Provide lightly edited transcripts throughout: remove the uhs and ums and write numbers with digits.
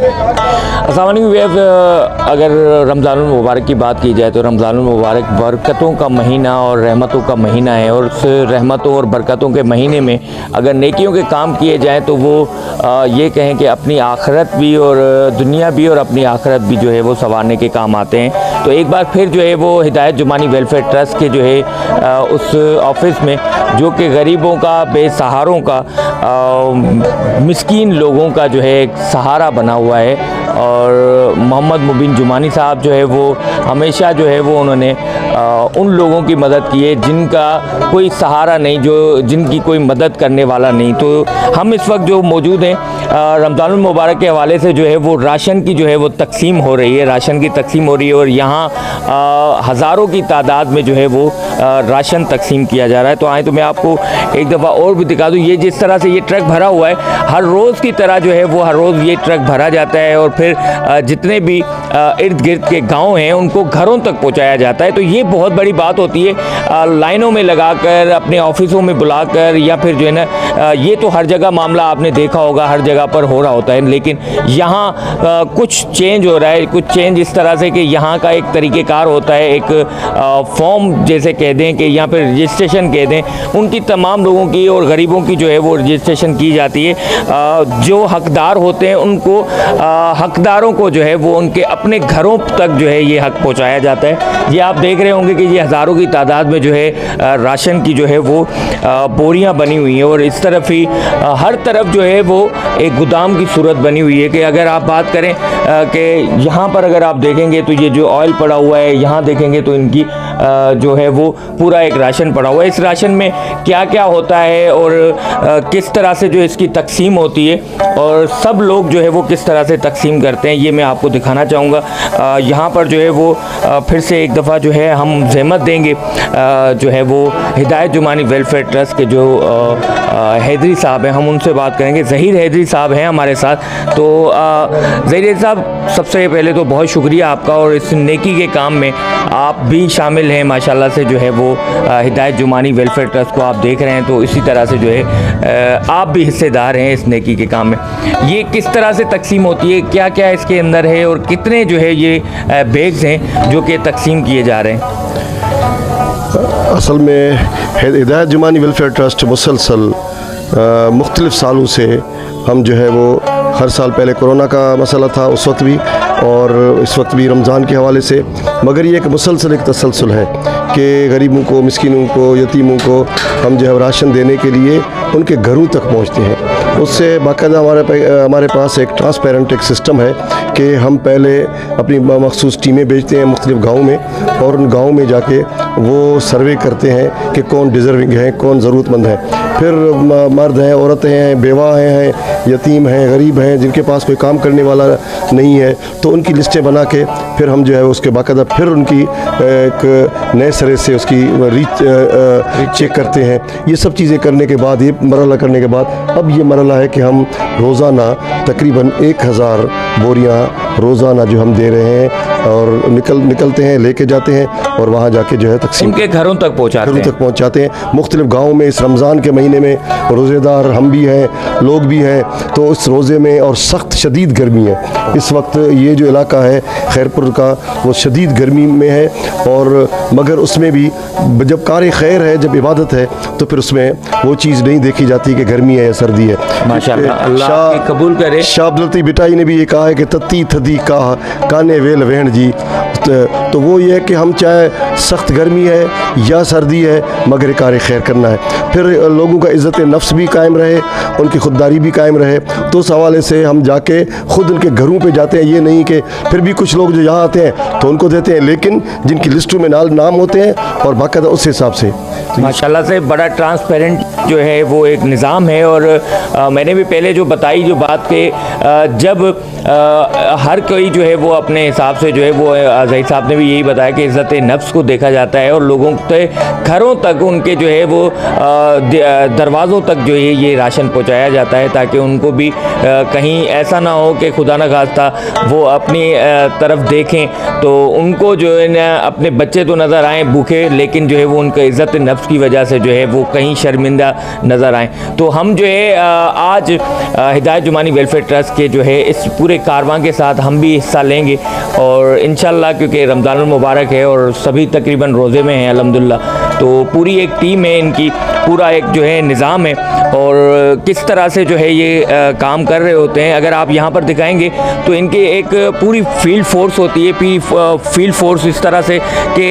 अस्सलाम वालेकुम व्यूअर्स, अगर रमज़ानुल मुबारक की बात की जाए तो रमज़ानुल मुबारक बरकतों का महीना और रहमतों का महीना है। और उस रहमतों और बरकतों के महीने में अगर नेकियों के काम किए जाएं तो वो ये कहें कि अपनी आखिरत भी और दुनिया भी और अपनी आखिरत भी जो है वो संवारने के काम आते हैं। तो एक बार फिर जो है वो हिदायत जुमानी वेलफेयर ट्रस्ट के जो है उस ऑफिस में, जो कि गरीबों का, बेसहारों का, मिस्कीन लोगों का जो है एक सहारा बना हुआ है। और मोहम्मद मुबीन जुमानी साहब जो है वो हमेशा जो है वो उन्होंने उन लोगों की मदद की है जिनका कोई सहारा नहीं, जो जिनकी कोई मदद करने वाला नहीं। तो हम इस वक्त जो मौजूद हैं रमज़ानुल मुबारक के हवाले से जो है वो राशन की जो है वो तकसीम हो रही है, राशन की तकसीम हो रही है। और यहाँ हज़ारों की तादाद में जो है वो राशन तकसीम किया जा रहा है। तो आए तो मैं आपको एक दफ़ा और भी दिखा दूँ, ये जिस तरह से ये ट्रक भरा हुआ है, हर रोज़ की तरह जो है वो हर रोज़ ये ट्रक भरा जाता है और फिर जितने भी इर्द गिर्द के गांव हैं उनको घरों तक पहुंचाया जाता है। तो ये बहुत बड़ी बात होती है, लाइनों में लगाकर, अपने ऑफिसों में बुलाकर, या फिर जो है ना, ये तो हर जगह मामला आपने देखा होगा, हर जगह पर हो रहा होता है। लेकिन यहाँ कुछ चेंज हो रहा है, कुछ चेंज इस तरह से कि यहाँ का एक तरीक़ेकार होता है, एक फॉर्म जैसे कह दें कि यहाँ पर रजिस्ट्रेशन कह दें, उनकी तमाम लोगों की और गरीबों की जो है वो रजिस्ट्रेशन की जाती है। जो हकदार होते हैं उनको, हकदारों को जो है वो उनके अपने घरों तक जो है ये हक पहुंचाया जाता है। ये आप देख रहे होंगे कि ये हज़ारों की तादाद में जो है राशन की जो है वो बोरियां बनी हुई हैं। और इस तरफ ही हर तरफ जो है वो एक गोदाम की सूरत बनी हुई है कि अगर आप बात करें कि यहाँ पर अगर आप देखेंगे तो ये जो ऑयल पड़ा हुआ है, यहाँ देखेंगे तो इनकी जो है वो पूरा एक राशन पड़ा हुआ है। इस राशन में क्या क्या होता है और किस तरह से जो इसकी तकसीम होती है और सब लोग जो है वो किस तरह से तकसीम करते हैं, ये मैं आपको दिखाना चाहूँगा। यहाँ पर जो है वो फिर से एक दफ़ा जो है हम ज़हमत देंगे जो है वो हिदायत जुमानी वेलफेयर ट्रस्ट के जो हैदरी साहब हैं, हम उनसे बात करेंगे। ज़हीर हैदरी साहब हैं हमारे साथ। तो ज़हीर साहब, सबसे पहले तो बहुत शुक्रिया आपका, और इस नेकी के काम में आप भी शामिल हैं माशाल्लाह से। जो है वो हिदायत जुमानी वेलफेयर ट्रस्ट को आप देख रहे हैं, तो इसी तरह से जो है आप भी हिस्सेदार हैं इस नेकी के काम में। ये किस तरह से तकसीम होती है, क्या क्या इसके अंदर है और कितने जो है ये बैग्स हैं जो कि तकसीम किए जा रहे हैं? असल में हिदायत जुमानी वेलफेयर ट्रस्ट मुसलसल मुख्तलिफ़ सालों से हम जो है वो हर साल, पहले कोरोना का मसला था उस वक्त भी और इस वक्त भी रमज़ान के हवाले से, मगर ये एक मुसलसल एक तसलसल है कि गरीबों को, मिस्किनों को, यतीमों को हम जो है राशन देने के लिए उनके घरों तक पहुंचते हैं। उससे बाकायदा हमारे पास एक ट्रांसपेरेंट एक सिस्टम है कि हम पहले अपनी मखसूस टीमें भेजते हैं मुख्तलिफ़ गाँव में, और उन गाँव में जाके वो सर्वे करते हैं कि कौन डिज़र्विंग है, कौन ज़रूरतमंद है। फिर मर्द हैं, औरतें हैं, बेवा हैं, यतीम हैं, गरीब हैं, जिनके पास कोई काम करने वाला नहीं है, तो उनकी लिस्टें बना के फिर हम जो है उसके बाकायदा फिर उनकी एक नए सिरे से उसकी रीच चेक करते हैं। ये सब चीज़ें करने के बाद, ये मरहला करने के बाद, अब ये मरहला है कि हम रोज़ाना तकरीबन 1000 बोरियां रोज़ाना जो हम दे रहे हैं और निकलते हैं, लेके जाते हैं और वहाँ जाके जो है तकसीम उनके घरों तक पहुँचाते हैं। मुख्तलिफ़ गाँव में इस रमज़ान के महीने में रोज़ेदार हम भी हैं, लोग भी हैं, तो इस रोज़े में और सख्त शदीद गर्मी है इस वक्त। ये जो इलाका है खैरपुर का वो शदीद गर्मी में है, और मगर उसमें भी जब कार खैर है, जब इबादत है, तो फिर उसमें वो चीज़ नहीं देखी जाती कि गर्मी है या सर्दी है। माशाअल्लाह, अल्लाह कबूल करे। शाह अब्दुल लतीफ़ बिटाई ने भी ये कहा है कि तत्ती थदी का काने वेल वहन जी। तो वो ये है कि हम चाहे सख्त गर्मी है या सर्दी है, मगर कार खैर करना है। फिर लोगों का इज़्ज़त नफ्स भी कायम रहे, उनकी खुददारी भी कायम रहे। तो उस हवाले से हम जाके ख़ुद उनके घरों पे जाते हैं। ये नहीं कि फिर भी कुछ लोग जो यहाँ आते हैं तो उनको देते हैं, लेकिन जिनकी लिस्टों में नाम होते हैं और बाकायदा उस हिसाब से। माशाल्लाह से बड़ा ट्रांसपेरेंट जो है वो एक निज़ाम है। और मैंने भी पहले जो बताई जो बात के जब हर कोई जो है वो अपने हिसाब से जो है वो ज़हीर साहब ने भी यही बताया कि इज़्ज़त नफ्स को देखा जाता है और लोगों के घरों तक, उनके जो है वो दरवाज़ों तक जो है ये राशन पहुंचाया जाता है, ताकि उनको भी कहीं ऐसा ना हो कि खुदा न खास्ता वो अपनी तरफ देखें तो उनको जो है ना अपने बच्चे तो नज़र आएँ भूखे, लेकिन जो है वो उनका इज़्ज़त नफ्स नफ्स की वजह से जो है वो कहीं शर्मिंदा नज़र आएँ। तो हम जो है आज हिदायत जुमानी वेलफेयर ट्रस्ट के जो है इस पूरे कारवां के साथ हम भी हिस्सा लेंगे और इंशाल्लाह क्योंकि रमज़ानुल मुबारक है और सभी तकरीबन रोज़े में हैं अल्हम्दुलिल्लाह, तो पूरी एक टीम है इनकी, पूरा एक जो है निज़ाम है और किस तरह से जो है ये काम कर रहे होते हैं। अगर आप यहाँ पर दिखाएंगे तो इनके एक पूरी फील्ड फोर्स होती है, फील्ड फोर्स इस तरह से कि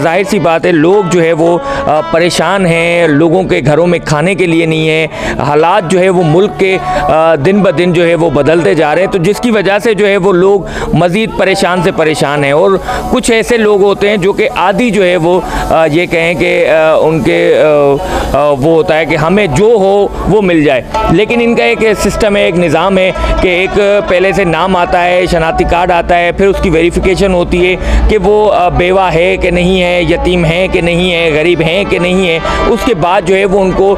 जाहिर सी बात है लोग जो है वो परेशान हैं, लोगों के घरों में खाने के लिए नहीं है, हालात जो है वो मुल्क के दिन ब दिन जो है वो बदलते जा रहे हैं, तो जिसकी वजह से जो है वो लोग मज़ीद परेशान से परेशान हैं। और कुछ ऐसे लोग होते हैं जो कि आदि जो है वो ये कहें कि उनके वो होता है कि हमें जो हो वो मिल जाए, लेकिन इनका एक सिस्टम है, एक निज़ाम है कि एक पहले से नाम आता है, शनाख्ती कार्ड आता है, फिर उसकी वेरिफिकेशन होती है कि वो बेवा है कि नहीं है, यतीम है कि नहीं है, गरीब हैं कि नहीं है। उसके बाद जो है वो उनको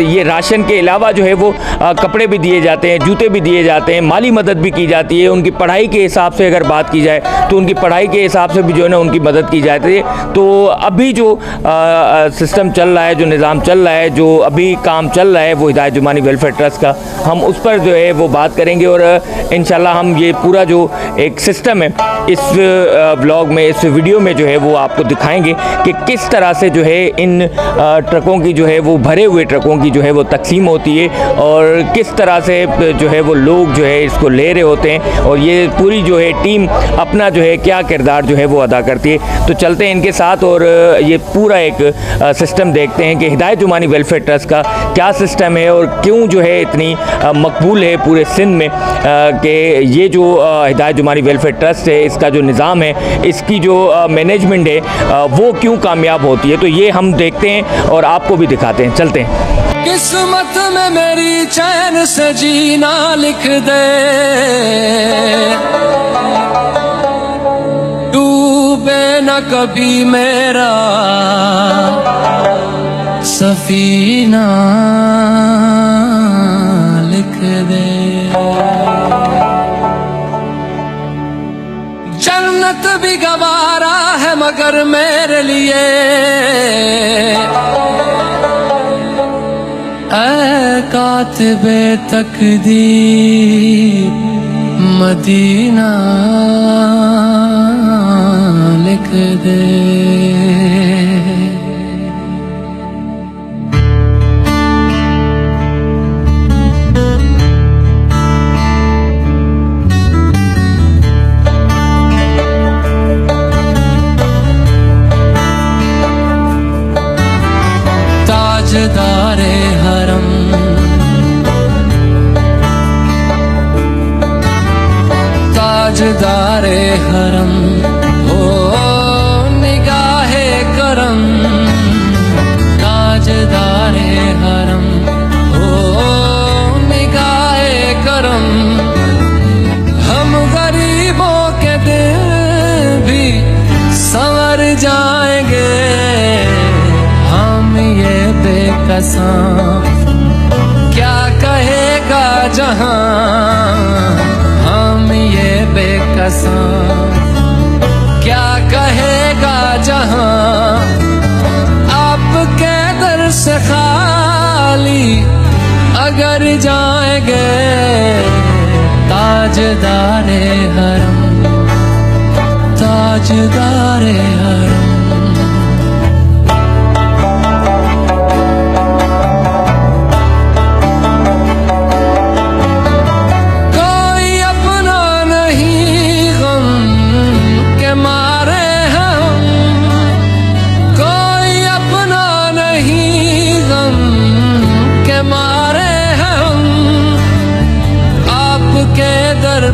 ये राशन के अलावा जो है वो कपड़े भी दिए जाते हैं, जूते भी दिए जाते हैं, माली मदद भी की जाती है। उनकी पढ़ाई के हिसाब से अगर बात की जाए तो उनकी पढ़ाई के हिसाब से भी जो है ना उनकी मदद की जाती है। तो अभी जो सिस्टम चल रहा है, जो निज़ाम चल रहा है, जो अभी काम चल रहा है वो हिदायत जुमानी वेलफेयर ट्रस्ट का, हम उस पर जो है वो बात करेंगे और इंशाल्लाह हम ये पूरा जो एक सिस्टम है इस व्लॉग में, इस वीडियो में जो है वो आपको दिखाएंगे कि किस तरह से जो है इन ट्रकों की जो है वो भरे हुए ट्रकों की जो है वो तकसीम होती है और किस तरह से जो है वो लोग जो है इसको ले रहे होते हैं और ये पूरी जो है टीम अपना जो है क्या किरदार जो है वो अदा करती है। तो चलते हैं इनके साथ और ये पूरा एक सिस्टम देखते हैं कि हिदायत जुमानी वेलफेयर ट्रस्ट का क्या सिस्टम है और क्यों जो है इतनी मकबूल है पूरे सिंध में कि ये जो हिदायत जुमानी वेलफेयर ट्रस्ट है, इसका जो निज़ाम है, इसकी जो मैनेजमेंट है वो क्यों कामयाब होती है। तो ये हम देखते हैं और आपको भी दिखाते हैं, चलते हैं। किस्मत में मेरी चैन से जीना लिख दे, डूबे न कभी मेरा सफीना लिख दे। जन्नत भी गवारा है मगर मेरे लिए ऐ कातिबे तकदीर मदीना लिख दे। ताजदारे हरम ताजदारे हरम हो निगाहे करम, ताजदारे हरम हो निगाहे करम। हम गरीबों के दिल भी संवर जाएंगे, हम ये बेकसां क्या कहेगा जहां, हम ये बेकसां क्या कहेगा जहां। आपके दर से खाली अगर जाएंगे, ताजदारे हरम ताजदारे हरम।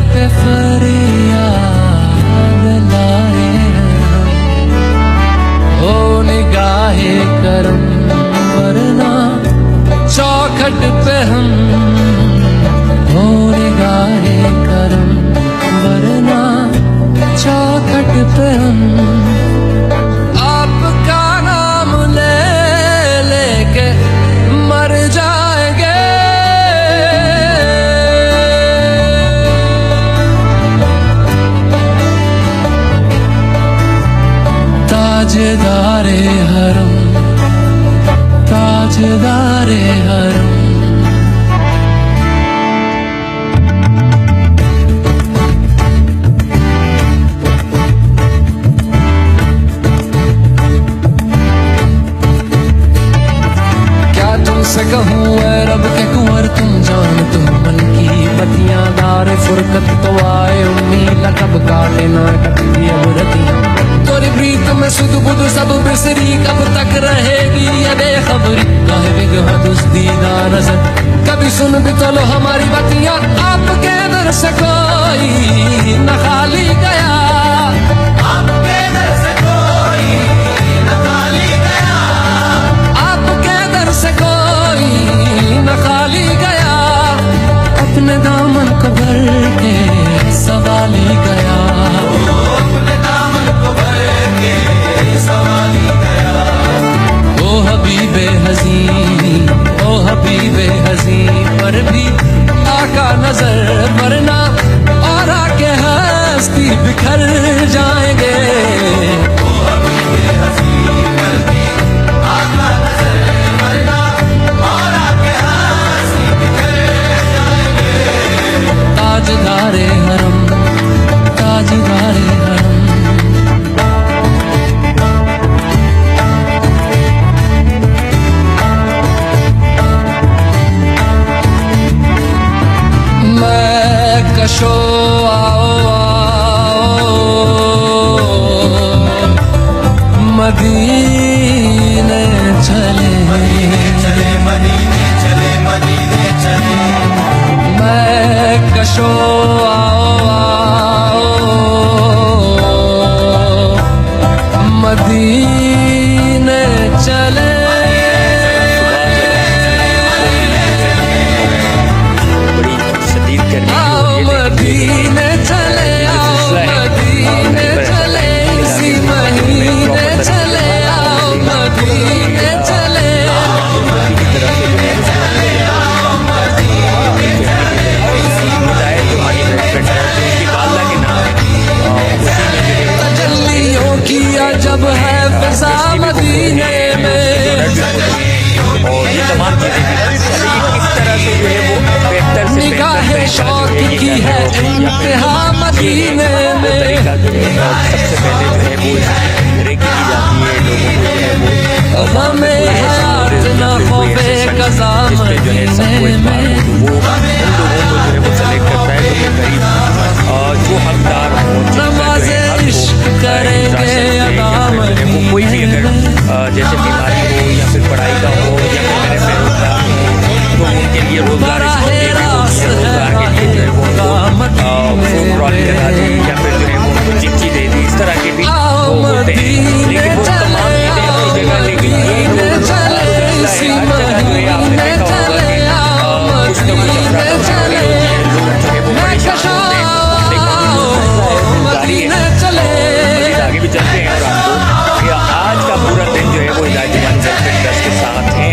पे फरियाद लाए हम, हो निगाहे करम वरना चौखट पे हम, हो निगाहे करम वरना चौखट पे हम। आपका नाम ले लेके मर जाएंगे, ताजदारे हरम जब तो आए उम्मीद कब काटे ना कटती अब रतियां तोरी प्रीत में सुध बुध सब बिसरी कब तक रहेगी ये बेखबरी काहे बिगह दुस्तीदा नजर कभी सुन भी तो लो हमारी बतियां आपके दर से कोई न खाली गया आपके दर से कोई न खाली गया आपके दर से कोई न खाली गया अपने दामन को भर के सवाली गया अपने दामन को भर के सवाली गया ओ हबीबे हज़ीं ओ हबीबे हज़ीं पर भी आका नजर वरना और आके हस्ती बिखर जाएंगे ओ हबीबे हज़ीं पर भी आका नजर वरना और आके हस्ती बिखर जाएंगे ताजदारे हरम ताजदारे हरम कशो आओ आओ मदीने चले मदीने चले मदीने चले मैं कशो आओ आओ मदीने चले मदीने चले आओ मदीने चले इसी महीने चले आओ मदीने चले तजल्लियों किया जब है फिजा मदीने में और ये तमाम चीज़ें किस तरह से जो है वो बेहतर से निगाहे शौक की है इंतहा मदीने में सबसे पहले जो है वो रेकी की जाती है लोगों को हमें हयात न होवे कज़ा जो है सबको इस्तेमाल हो वो उन लोगों को जो है वो सेलेक्ट करता है जो करीब जो हकदार हो नमाज़े इश्क करेंगे अदाम वो कोई भी अगर जैसे बीमारी हो या फिर पढ़ाई का हो या फिर मेरे बेरोजगार हो तो उनके लिए रोजगार रोजगार के लिए जो है वो ट्रॉली लगा दी या फिर जो है वो उनको चिट्ठी दे दी इस तरह के भी वो होते हैं लेकिन वो तमाम चीज़ें अपनी जगह लेकिन ये जो आपने देखा होगा कि कुछ ना कुछ अपराध लोग जो है वो परेशान होते हैं आगे भी चलते हैं और आपको आज का पूरा दिन जो है वो इलाज वेलफेयर ट्रस्ट के साथ हैं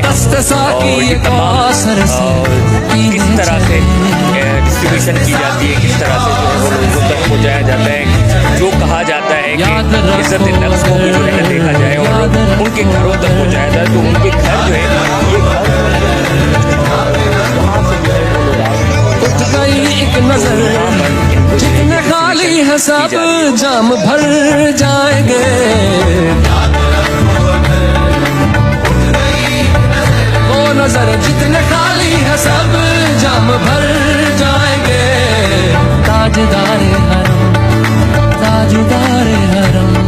और ये तमाम किस तरह से डिस्ट्रीब्यूशन की जाती है किस तरह से जो है वो लोगों तक पहुँचाया जाता है जो कहा जाता है कि इज्जत नफ्स को भी जो है देखा जाए और उनके घरों तक पहुँचाया जाए तो उनके घर जो है ये उठ गई एक नजर जितने खाली है सब जाम भर जाएंगे वो नजर जितने खाली है सब जाम भर जाएंगे ताजदारे हरम ताजदारे हरम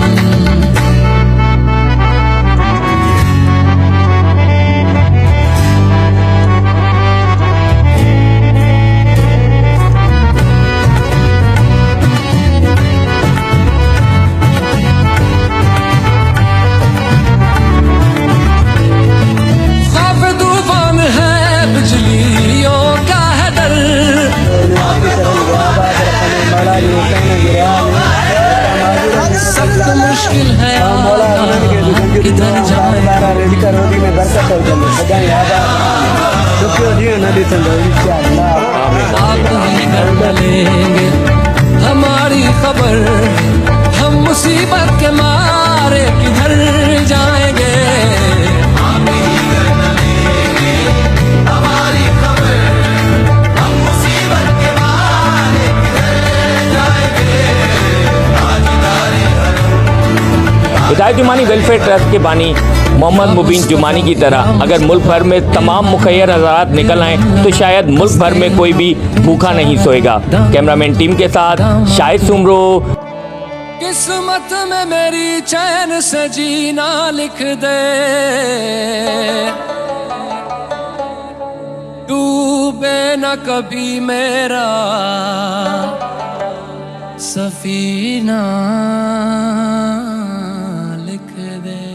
मुश्किल है किधर जाए आप ही कर लेंगे हमारी खबर हम मुसीबत के मारे किधर जाएंगे हिदायत जुमानी वेलफेयर ट्रस्ट के बानी मोहम्मद मुबीन जुमानी की तरह अगर मुल्क भर में तमाम मुखैर हज़रात निकल आएँ तो शायद मुल्क भर में कोई भी भूखा नहीं सोएगा। कैमरामैन टीम के साथ शाहिद सुमरो। किस्मत में मेरी चैन से जीना लिख दे, डूबे न कभी मेरा सफीना।